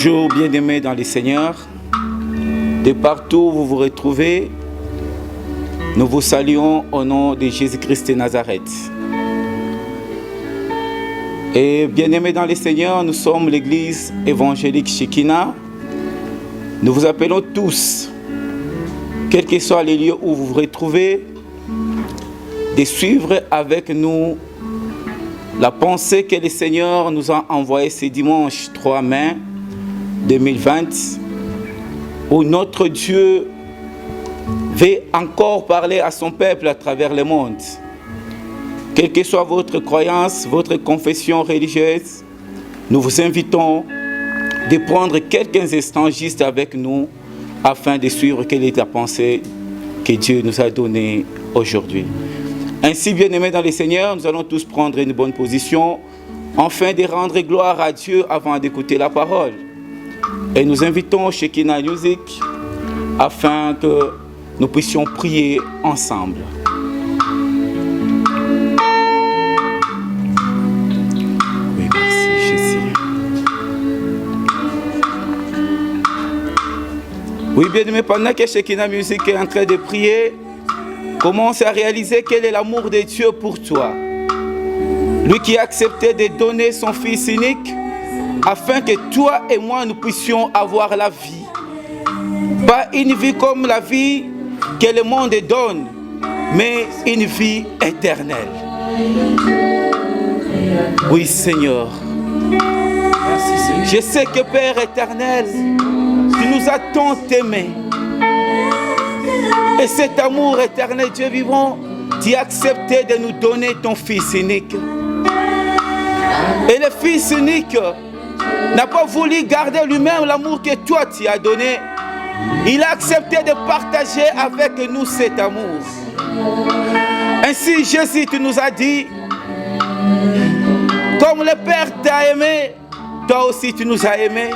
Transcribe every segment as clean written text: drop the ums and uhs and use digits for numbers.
Bonjour bien-aimés dans les Seigneurs, de partout où vous vous retrouvez, nous vous saluons au nom de Jésus-Christ de Nazareth. Et bien-aimés dans les Seigneurs, nous sommes l'église évangélique Shekinah. Nous vous appelons tous, quels que soient les lieux où vous vous retrouvez, de suivre avec nous la pensée que le Seigneur nous a envoyée ce dimanche 3 mai 2020, où notre Dieu veut encore parler à son peuple à travers le monde. Quelle que soit votre croyance, votre confession religieuse, nous vous invitons de prendre quelques instants juste avec nous afin de suivre quelle est la pensée que Dieu nous a donnée aujourd'hui. Ainsi, bien-aimés dans le Seigneur, nous allons tous prendre une bonne position afin de rendre gloire à Dieu avant d'écouter la parole. Et nous invitons Shekinah Music afin que nous puissions prier ensemble. Oui, merci Jésus. Oui, bien-aimés, pendant que Shekinah Music est en train de prier, commence à réaliser quel est l'amour de Dieu pour toi. Lui qui a accepté de donner son Fils unique afin que toi et moi nous puissions avoir la vie. Pas une vie comme la vie que le monde donne, mais une vie éternelle. Oui Seigneur. Je sais que Père éternel, tu nous as tant aimés. Et cet amour éternel, Dieu vivant, tu as accepté de nous donner ton Fils unique. Et le Fils unique n'a pas voulu garder lui-même l'amour que toi tu as donné. Il a accepté de partager avec nous cet amour. Ainsi, Jésus, tu nous as dit, comme le Père t'a aimé, toi aussi tu nous as aimés.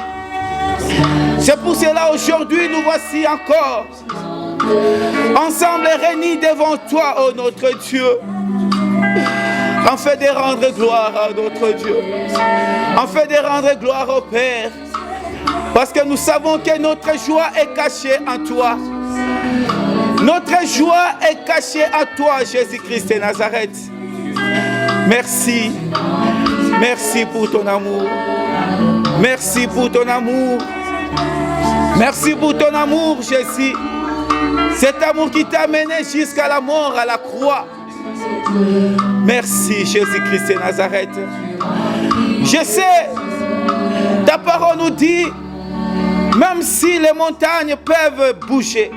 C'est pour cela aujourd'hui nous voici encore ensemble réunis devant toi, ô notre Dieu, afin de rendre gloire à notre Dieu, afin de rendre gloire au Père, parce que nous savons que notre joie est cachée en toi. Notre joie est cachée en toi, Jésus-Christ de Nazareth. Merci. Merci pour ton amour. Merci pour ton amour. Merci pour ton amour, Jésus. Cet amour qui t'a mené jusqu'à la mort, à la croix. Merci, Jésus-Christ de Nazareth. Je sais, ta parole nous dit, même si les montagnes peuvent bouger,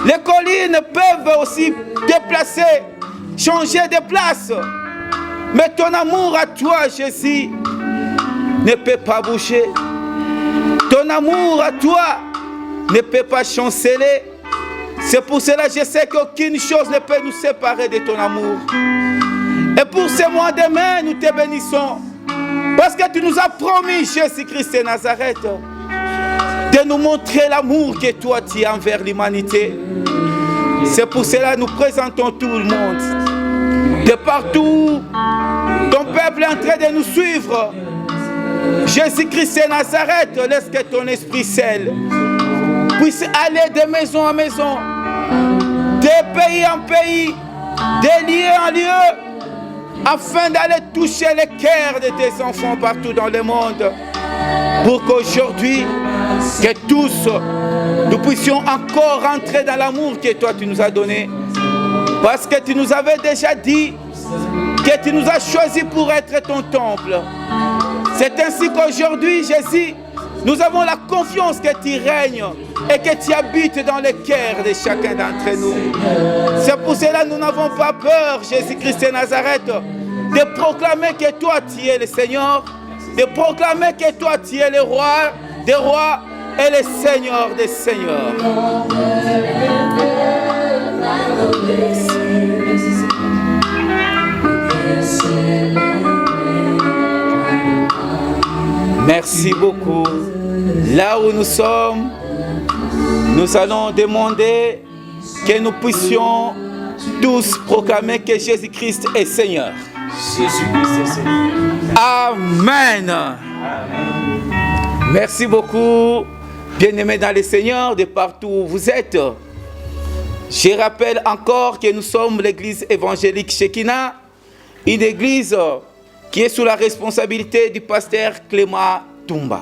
les collines peuvent aussi déplacer, changer de place, mais ton amour à toi, Jésus, ne peut pas bouger. Ton amour à toi ne peut pas chanceler. C'est pour cela que je sais qu'aucune chose ne peut nous séparer de ton amour. Et pour ce mois de mai, nous te bénissons. Parce que tu nous as promis, Jésus-Christ de Nazareth, de nous montrer l'amour que toi tu as envers l'humanité. C'est pour cela que nous présentons tout le monde. De partout, ton peuple est en train de nous suivre. Jésus-Christ de Nazareth, laisse que ton Esprit Saint puisse aller de maison en maison, de pays en pays, de lieu en lieu, afin d'aller toucher les cœurs de tes enfants partout dans le monde, pour qu'aujourd'hui, que tous, nous puissions encore entrer dans l'amour que toi tu nous as donné, parce que tu nous avais déjà dit que tu nous as choisis pour être ton temple. C'est ainsi qu'aujourd'hui, Jésus, nous avons la confiance que tu règnes et que tu habites dans le cœur de chacun d'entre nous. C'est pour cela que nous n'avons pas peur, Jésus-Christ de Nazareth, de proclamer que toi tu es le Seigneur, de proclamer que toi tu es le roi des rois et le Seigneur des seigneurs. Merci beaucoup. Là où nous sommes, nous allons demander que nous puissions tous proclamer que Jésus-Christ est Seigneur. Jésus-Christ est Seigneur. Amen. Amen. Merci beaucoup, bien-aimés dans le Seigneur, de partout où vous êtes. Je rappelle encore que nous sommes l'église évangélique Shekinah, une église qui est sous la responsabilité du pasteur Clément Toumba,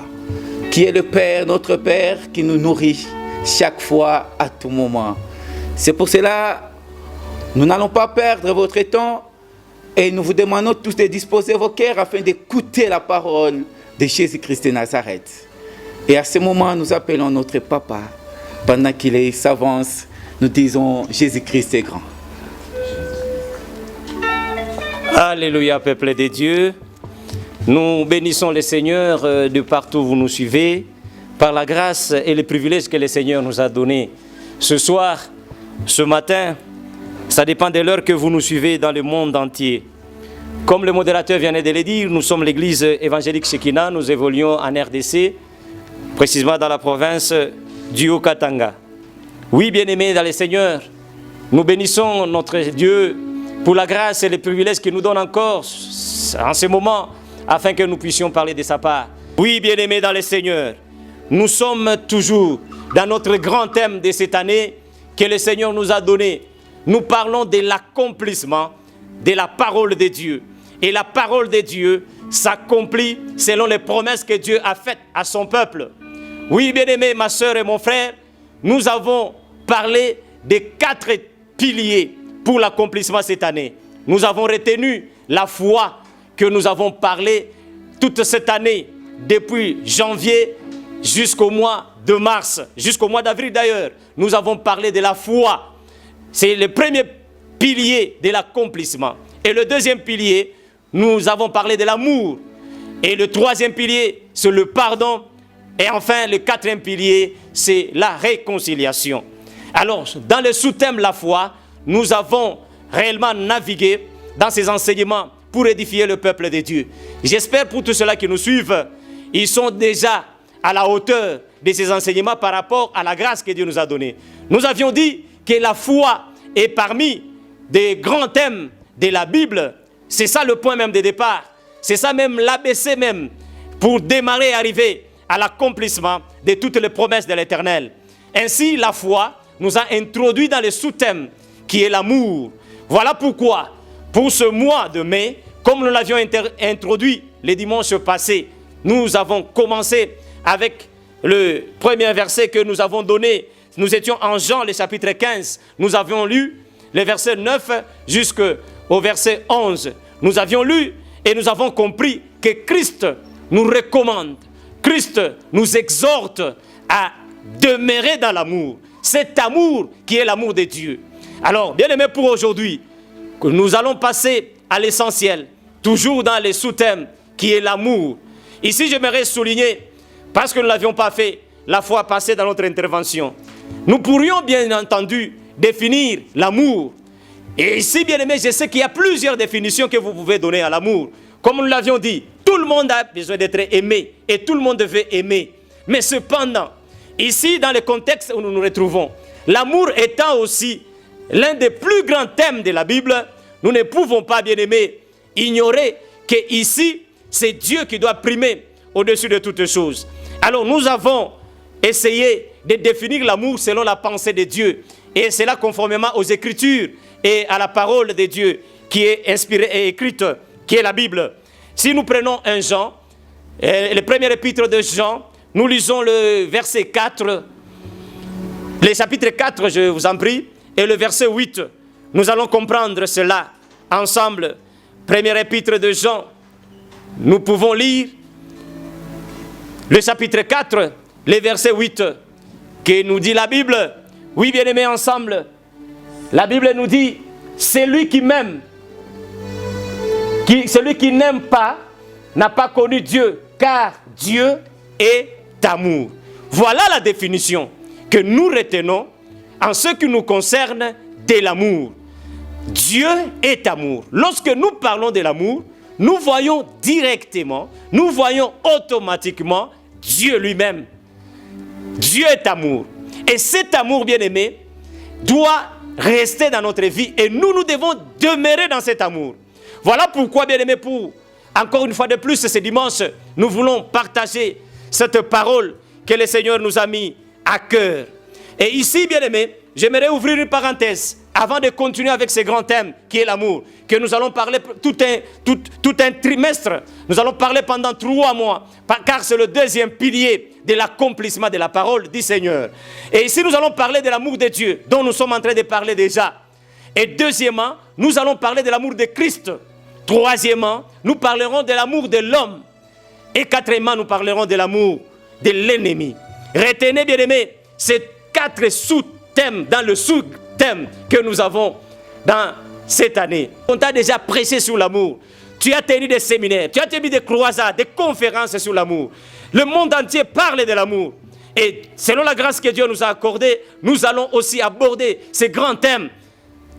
qui est le Père, notre Père, qui nous nourrit chaque fois, à tout moment. C'est pour cela nous n'allons pas perdre votre temps et nous vous demandons tous de disposer vos cœurs afin d'écouter la parole de Jésus-Christ de Nazareth. Et à ce moment, nous appelons notre Papa. Pendant qu'il s'avance, nous disons Jésus-Christ est grand. Alléluia, peuple de Dieu. Nous bénissons le Seigneur de partout où vous nous suivez, par la grâce et les privilèges que le Seigneur nous a donnés. Ce soir, ce matin, ça dépend de l'heure que vous nous suivez dans le monde entier. Comme le modérateur vient de le dire, nous sommes l'église évangélique Shekinah, nous évoluons en RDC, précisément dans la province du Haut-Katanga. Oui, bien-aimés dans le Seigneur, nous bénissons notre Dieu pour la grâce et les privilèges qu'il nous donne encore en ce moment, afin que nous puissions parler de sa part. Oui, bien-aimés dans le Seigneur, nous sommes toujours dans notre grand thème de cette année que le Seigneur nous a donné. Nous parlons de l'accomplissement de la parole de Dieu. Et la parole de Dieu s'accomplit selon les promesses que Dieu a faites à son peuple. Oui, bien-aimés, ma soeur et mon frère, nous avons parlé des 4 piliers pour l'accomplissement cette année. Nous avons retenu la foi que nous avons parlé toute cette année, depuis janvier jusqu'au mois de mars, jusqu'au mois d'avril d'ailleurs. Nous avons parlé de la foi. C'est le premier pilier de l'accomplissement. Et le deuxième pilier, nous avons parlé de l'amour. Et le troisième pilier, c'est le pardon. Et enfin, le quatrième pilier, c'est la réconciliation. Alors, dans le sous-thème la foi, nous avons réellement navigué dans ces enseignements pour édifier le peuple de Dieu. J'espère pour tous ceux-là qui nous suivent, ils sont déjà à la hauteur de ces enseignements par rapport à la grâce que Dieu nous a donnée. Nous avions dit que la foi est parmi des grands thèmes de la Bible. C'est ça le point même de départ. C'est ça même l'ABC même pour démarrer et arriver à l'accomplissement de toutes les promesses de l'Éternel. Ainsi, la foi nous a introduit dans le sous-thème qui est l'amour. Voilà pourquoi, pour ce mois de mai, comme nous l'avions introduit les dimanches passés, nous avons commencé avec le premier verset que nous avons donné. Nous étions en Jean, le chapitre 15. Nous avions lu les versets 9 jusqu'au verset 11. Nous avions lu et nous avons compris que Christ nous recommande, Christ nous exhorte à demeurer dans l'amour. Cet amour qui est l'amour de Dieu. Alors, bien aimé, pour aujourd'hui, nous allons passer à l'essentiel, toujours dans les sous-thèmes qui est l'amour. Ici, j'aimerais souligner, parce que nous ne l'avions pas fait la fois passée dans notre intervention, nous pourrions bien entendu définir l'amour. Et ici, bien aimé, je sais qu'il y a plusieurs définitions que vous pouvez donner à l'amour. Comme nous l'avions dit, tout le monde a besoin d'être aimé et tout le monde veut aimer. Mais cependant, ici, dans le contexte où nous nous retrouvons, l'amour étant aussi l'un des plus grands thèmes de la Bible, nous ne pouvons pas, bien aimé, ignorer qu'ici, c'est Dieu qui doit primer au-dessus de toutes choses. Alors nous avons essayé de définir l'amour selon la pensée de Dieu. Et c'est là conformément aux Écritures et à la parole de Dieu qui est inspirée et écrite, qui est la Bible. Si nous prenons un Jean, le premier épître de Jean, nous lisons le verset 4, le chapitre 4, je vous en prie, et le verset 8. Nous allons comprendre cela ensemble. Premier épître de Jean, nous pouvons lire le chapitre 4, le verset 8, que nous dit la Bible. Oui, bien-aimés, ensemble, la Bible nous dit, celui qui m'aime, celui qui n'aime pas, n'a pas connu Dieu, car Dieu est amour. Voilà la définition que nous retenons en ce qui nous concerne de l'amour. Dieu est amour. Lorsque nous parlons de l'amour, nous voyons directement, nous voyons automatiquement Dieu lui-même. Dieu est amour. Et cet amour, bien-aimé, doit rester dans notre vie. Et nous devons demeurer dans cet amour. Voilà pourquoi, bien-aimé, encore une fois de plus, ce dimanche, nous voulons partager cette parole que le Seigneur nous a mis à cœur. Et ici, bien-aimés, j'aimerais ouvrir une parenthèse avant de continuer avec ce grand thème qui est l'amour, que nous allons parler tout un trimestre. Nous allons parler pendant 3 mois, car c'est le deuxième pilier de l'accomplissement de la parole du Seigneur. Et ici, nous allons parler de l'amour de Dieu, dont nous sommes en train de parler déjà. Et deuxièmement, nous allons parler de l'amour de Christ. Troisièmement, nous parlerons de l'amour de l'homme. Et quatrièmement, nous parlerons de l'amour de l'ennemi. Retenez, bien-aimés, ces 4 sous-thèmes dans le sous-thème que nous avons dans cette année. On t'a déjà prêché sur l'amour. Tu as tenu des séminaires, tu as tenu des croisades, des conférences sur l'amour. Le monde entier parle de l'amour. Et selon la grâce que Dieu nous a accordée, nous allons aussi aborder ces grands thèmes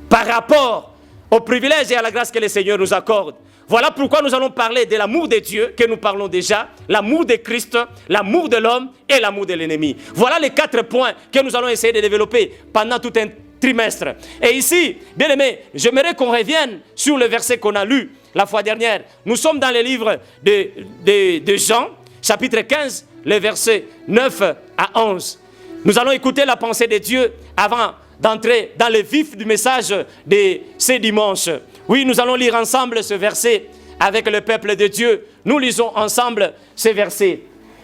par rapport aux privilèges et à la grâce que le Seigneur nous accorde. Voilà pourquoi nous allons parler de l'amour de Dieu, que nous parlons déjà, l'amour de Christ, l'amour de l'homme et l'amour de l'ennemi. Voilà les 4 points que nous allons essayer de développer pendant tout un trimestre. Et ici, bien aimé, j'aimerais qu'on revienne sur le verset qu'on a lu la fois dernière. Nous sommes dans le livre de Jean, chapitre 15, les versets 9 à 11. Nous allons écouter la pensée de Dieu avant d'entrer dans le vif du message de ce dimanche. Oui, nous allons lire ensemble ce verset avec le peuple de Dieu. Nous lisons ensemble ce verset.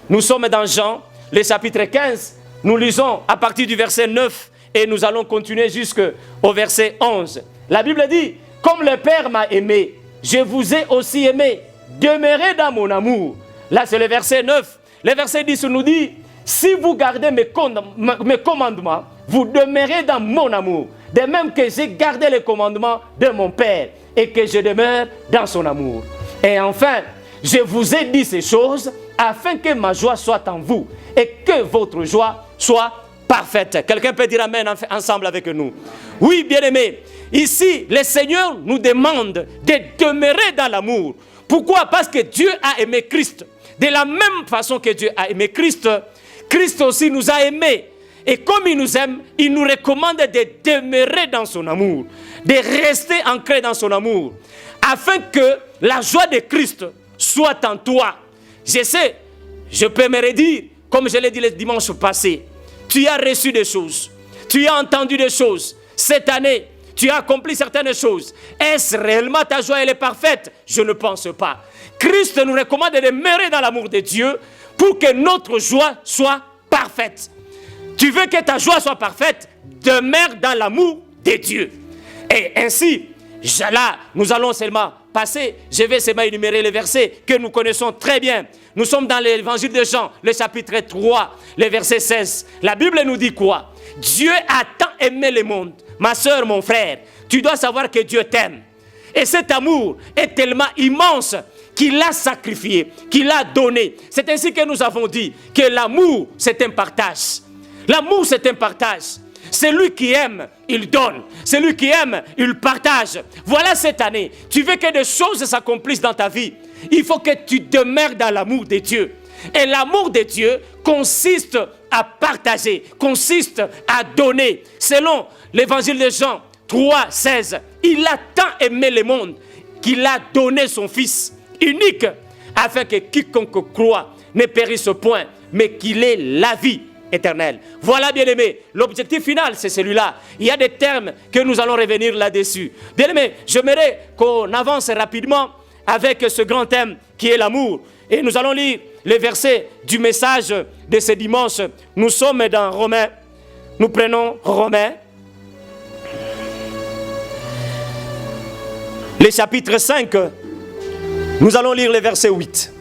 Nous sommes dans Jean, le chapitre 15. Nous lisons à partir du verset 9 et nous allons continuer jusqu'au verset 11. La Bible dit, « Comme le Père m'a aimé, je vous ai aussi aimé. Demeurez dans mon amour. » Là, c'est le verset 9. Le verset 10 nous dit, « Si vous gardez mes commandements, vous demeurez dans mon amour. De même que j'ai gardé les commandements de mon Père et que je demeure dans son amour. Et enfin, je vous ai dit ces choses afin que ma joie soit en vous et que votre joie soit parfaite. » Quelqu'un peut dire Amen ensemble avec nous. Oui, bien-aimés, ici, le Seigneur nous demande de demeurer dans l'amour. Pourquoi? Parce que Dieu a aimé Christ. De la même façon que Dieu a aimé Christ, Christ aussi nous a aimés. Et comme il nous aime, il nous recommande de demeurer dans son amour, de rester ancré dans son amour, afin que la joie de Christ soit en toi. Je sais, je peux me redire, comme je l'ai dit le dimanche passé, tu as reçu des choses, tu as entendu des choses. Cette année, tu as accompli certaines choses. Est-ce réellement ta joie, elle est parfaite? Je ne pense pas. Christ nous recommande de demeurer dans l'amour de Dieu pour que notre joie soit parfaite. Tu veux que ta joie soit parfaite, demeure dans l'amour de Dieu. Et ainsi, là, nous allons seulement passer, je vais seulement énumérer les versets que nous connaissons très bien. Nous sommes dans l'évangile de Jean, le chapitre 3, le verset 16. La Bible nous dit quoi? Dieu a tant aimé le monde. Ma soeur, mon frère, tu dois savoir que Dieu t'aime. Et cet amour est tellement immense qu'il a sacrifié, qu'il a donné. C'est ainsi que nous avons dit que l'amour, c'est un partage. L'amour, c'est un partage. Celui qui aime, il donne. Celui qui aime, il partage. Voilà cette année. Tu veux que des choses s'accomplissent dans ta vie. Il faut que tu demeures dans l'amour de Dieu. Et l'amour de Dieu consiste à partager, consiste à donner. Selon l'évangile de Jean 3, 16, il a tant aimé le monde qu'il a donné son Fils unique afin que quiconque croit ne périsse point, mais qu'il ait la vie éternelle. Voilà, bien-aimé, l'objectif final, c'est celui-là. Il y a des termes que nous allons revenir là-dessus. Bien-aimé, j'aimerais qu'on avance rapidement avec ce grand thème qui est l'amour. Et nous allons lire les versets du message de ce dimanche. Nous sommes dans Romains. Nous prenons Romains, le chapitre 5. Nous allons lire le verset 8.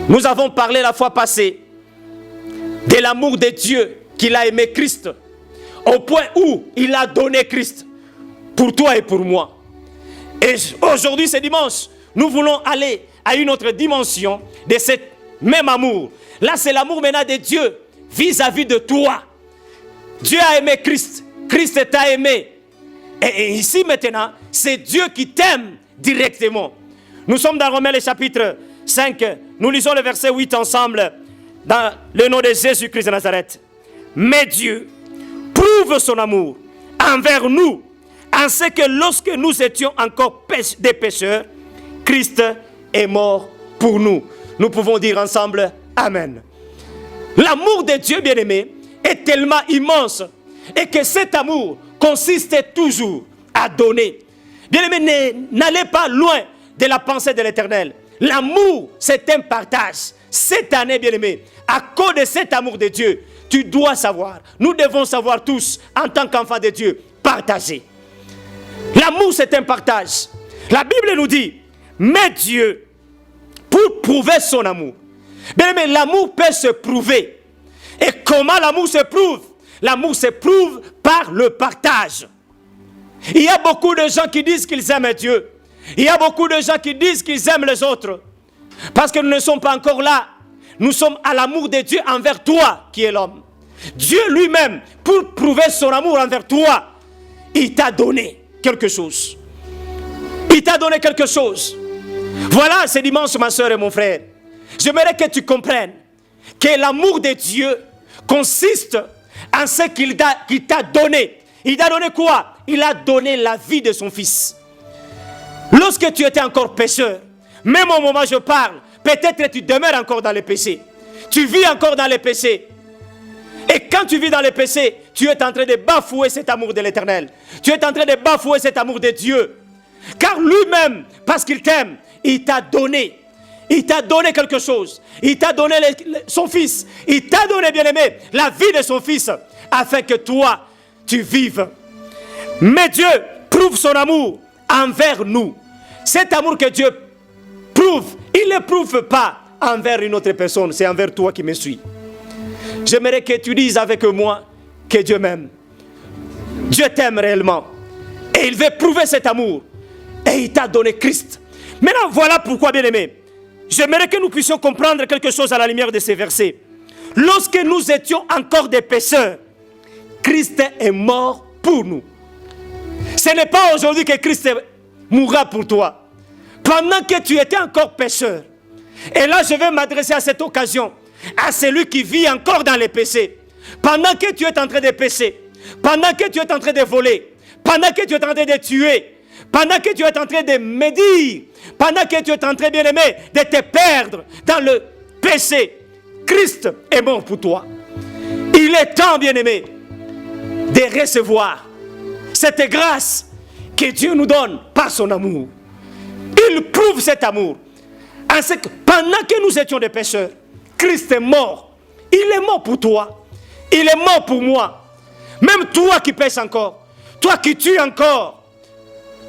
Nous avons parlé la fois passée de l'amour de Dieu qu'il a aimé Christ, au point où il a donné Christ pour toi et pour moi. Et aujourd'hui, ce dimanche, nous voulons aller à une autre dimension de ce même amour. Là, c'est l'amour maintenant de Dieu vis-à-vis de toi. Dieu a aimé Christ, Christ t'a aimé. Et ici maintenant, c'est Dieu qui t'aime directement. Nous sommes dans Romains le chapitre 5. Nous lisons le verset 8 ensemble. Dans le nom de Jésus-Christ de Nazareth. Mais Dieu prouve son amour envers nous, en ce que lorsque nous étions encore des pécheurs, Christ est mort pour nous. nous pouvons dire ensemble Amen. L'amour de Dieu, bien-aimé, est tellement immense et que cet amour consiste toujours à donner. Bien-aimé, n'allez pas loin de la pensée de l'Éternel. L'amour, c'est un partage. Cette année, bien-aimé, à cause de cet amour de Dieu, tu dois savoir, nous devons savoir tous, en tant qu'enfants de Dieu, partager. L'amour, c'est un partage. La Bible nous dit, mais Dieu, pour prouver son amour, bien-aimé, l'amour peut se prouver. Et comment l'amour se prouve? L'amour se prouve par le partage. Il y a beaucoup de gens qui disent qu'ils aiment Dieu. Il y a beaucoup de gens qui disent qu'ils aiment les autres. Parce que nous ne sommes pas encore là. Nous sommes à l'amour de Dieu envers toi qui es l'homme. Dieu lui-même, pour prouver son amour envers toi, il t'a donné quelque chose. Il t'a donné quelque chose. Voilà, ce dimanche, ma soeur et mon frère. J'aimerais que tu comprennes que l'amour de Dieu consiste en ce qu'il t'a donné. Il t'a donné quoi? Il a donné la vie de son fils. Lorsque tu étais encore pécheur, même au moment où je parle, peut-être que tu demeures encore dans les péchés. Tu vis encore dans les péchés. Et quand tu vis dans les péchés, tu es en train de bafouer cet amour de l'Éternel. Tu es en train de bafouer cet amour de Dieu. Car lui-même, parce qu'il t'aime, il t'a donné. Il t'a donné quelque chose. Il t'a donné son fils. Il t'a donné, bien-aimé, la vie de son fils, afin que toi, tu vives. Mais Dieu prouve son amour envers nous. Cet amour que Dieu prouve, il ne le prouve pas envers une autre personne, c'est envers toi qui me suis. J'aimerais que tu dises avec moi que Dieu m'aime. Dieu t'aime réellement. Et il veut prouver cet amour. Et il t'a donné Christ. Maintenant, voilà pourquoi, bien-aimé, j'aimerais que nous puissions comprendre quelque chose à la lumière de ces versets. Lorsque nous étions encore des pécheurs, Christ est mort pour nous. Ce n'est pas aujourd'hui que Christ mourra pour toi. Pendant que tu étais encore pécheur. Et là, je vais m'adresser à cette occasion à celui qui vit encore dans les péchés. Pendant que tu es en train de pécher, pendant que tu es en train de voler, pendant que tu es en train de tuer, pendant que tu es en train de médire, pendant que tu es en train, bien-aimé, de te perdre dans le péché, Christ est mort pour toi. Il est temps, bien-aimé, de recevoir cette grâce que Dieu nous donne par son amour. Il prouve cet amour. En ce que, pendant que nous étions des pécheurs, Christ est mort. Il est mort pour toi. Il est mort pour moi. Même toi qui pêches encore, toi qui tues encore,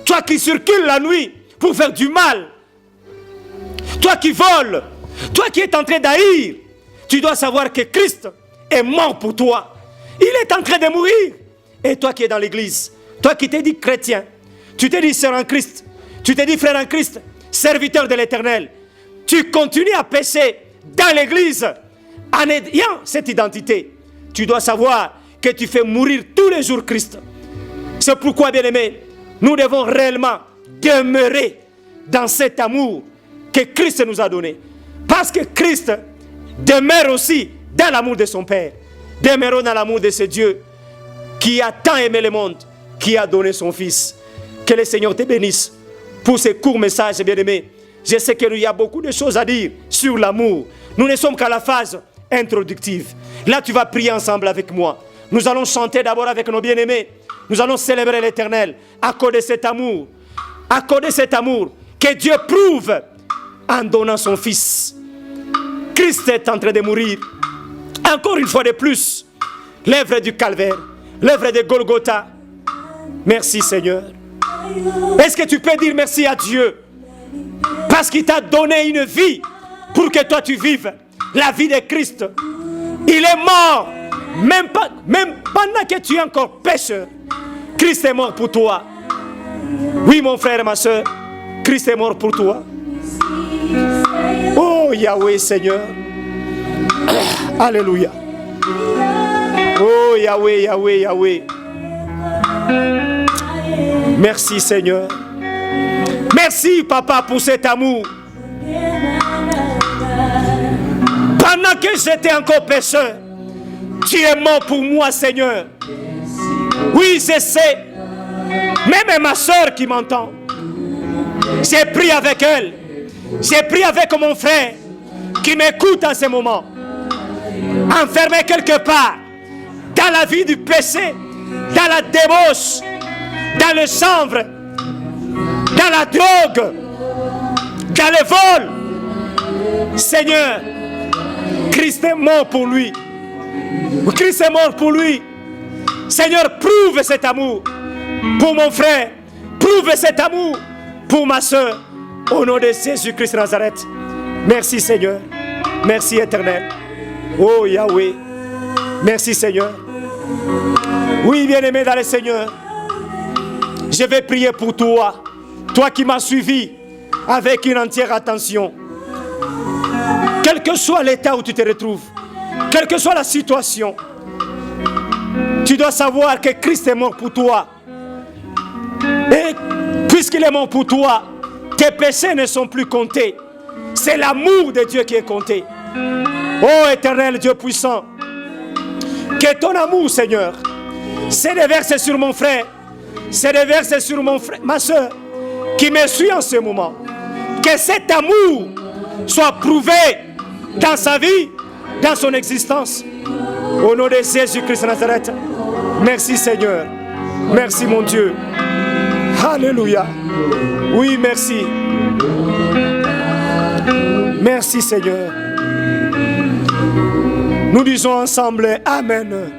toi qui circules la nuit pour faire du mal, toi qui voles, toi qui es en train d'haïr, tu dois savoir que Christ est mort pour toi. Il est en train de mourir. Et toi qui es dans l'église, toi qui t'es dit chrétien, tu t'es dit sœur en Christ, tu t'es dit frère en Christ, serviteur de l'Éternel, tu continues à pécher dans l'église en ayant cette identité. Tu dois savoir que tu fais mourir tous les jours Christ. C'est pourquoi, bien-aimés, nous devons réellement demeurer dans cet amour que Christ nous a donné. Parce que Christ demeure aussi dans l'amour de son Père. Demeurons dans l'amour de ce Dieu qui a tant aimé le monde, qui a donné son Fils. Que le Seigneur te bénisse pour ces courts messages, bien-aimés. Je sais qu'il y a beaucoup de choses à dire sur l'amour. Nous ne sommes qu'à la phase introductive. Là, tu vas prier ensemble avec moi. Nous allons chanter d'abord avec nos bien-aimés. Nous allons célébrer l'Éternel à cause de cet amour. À cause de cet amour que Dieu prouve en donnant son Fils. Christ est en train de mourir. Encore une fois de plus, l'œuvre du calvaire, l'œuvre de Golgotha. Merci Seigneur. Est-ce que tu peux dire merci à Dieu? Parce qu'il t'a donné une vie pour que toi tu vives la vie de Christ. Il est mort, même pendant que tu es encore pécheur. Christ est mort pour toi. Oui mon frère et ma soeur, Christ est mort pour toi. Oh Yahweh Seigneur. Alléluia. Oh Yahweh, Yahweh, Yahweh. Merci Seigneur. Merci Papa pour cet amour. Pendant que j'étais encore pécheur, tu es mort pour moi Seigneur. Oui, je sais. Même ma soeur qui m'entend, j'ai pris avec elle. J'ai pris avec mon frère. qui m'écoute en ce moment, enfermé quelque part, dans la vie du péché, dans la débauche, dans le chanvre, dans la drogue, dans le vol. Seigneur, Christ est mort pour lui. Christ est mort pour lui. Seigneur, prouve cet amour pour mon frère. Prouve cet amour pour ma soeur. Au nom de Jésus-Christ de Nazareth. Merci Seigneur. Merci Éternel. Oh Yahweh. Merci Seigneur. Oui, bien-aimé dans le Seigneur. Je vais prier pour toi. Toi qui m'as suivi avec une entière attention. Quel que soit l'état où tu te retrouves, quelle que soit la situation, tu dois savoir que Christ est mort pour toi. Et puisqu'il est mort pour toi, tes péchés ne sont plus comptés. C'est l'amour de Dieu qui est compté. Oh éternel Dieu puissant, que ton amour, Seigneur, se déverse sur mon frère, se déverse sur mon frère, ma soeur, qui me suit en ce moment. Que cet amour soit prouvé dans sa vie, dans son existence. Au nom de Jésus-Christ de Nazareth. Merci Seigneur. Merci mon Dieu. Alléluia. Oui, merci. Merci Seigneur. Nous disons ensemble Amen.